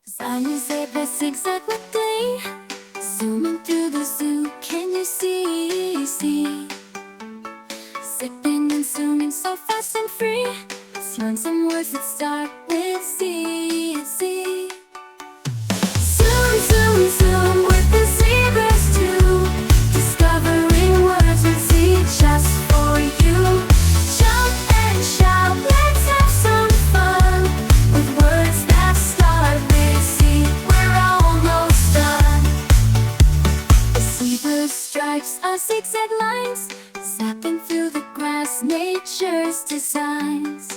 Zany said the zigzag with day. Zooming through the zoo, can you see? Zipping and zooming so fast and free. Let's learn some words that start with Z. Zoom, zoom, zoom with the zebras too. Discovering words with Z just for you. Jump and shout, let's have some fun with words that start with Z. We're almost done. The zebra stripes are zigzag lines, zapping through the grass, nature's designs.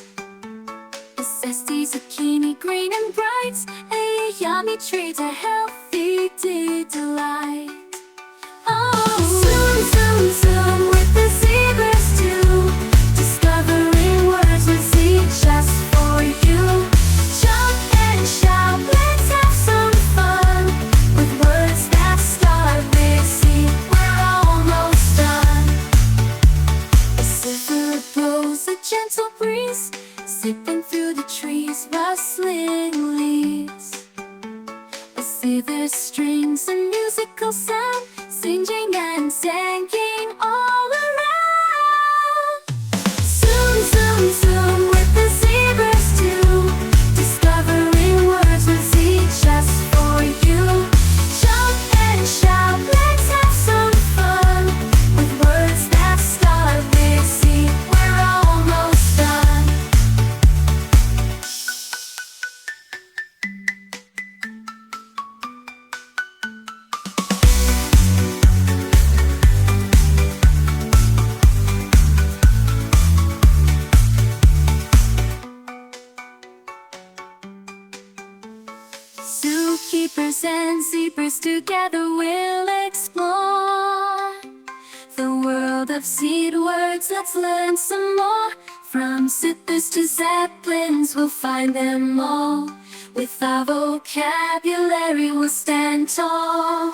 The zesty zucchini, green and bright, a yummy treat, a healthy delight. Oh, zoom, zoom, zoom with the zebras too. Discovering words with Z just for you. Jump and shout, let's have some fun with words that start with Z. We're almost done. A zephyr blows a gentle breeze, zipping through the trees, rustling leaves. A zither strings a musical sound, singing and singing all around. Zoom, zoom, zoom with the zebras too. Discovering words with Z just for you. Jump and shout, let's have some fun with words that start with Z. We're almost done. Zookeepers and zebras together will explore the world of seed words. Let's learn some more. From zippers to zeppelins, we'll find them all. With our vocabulary, we'll stand tall.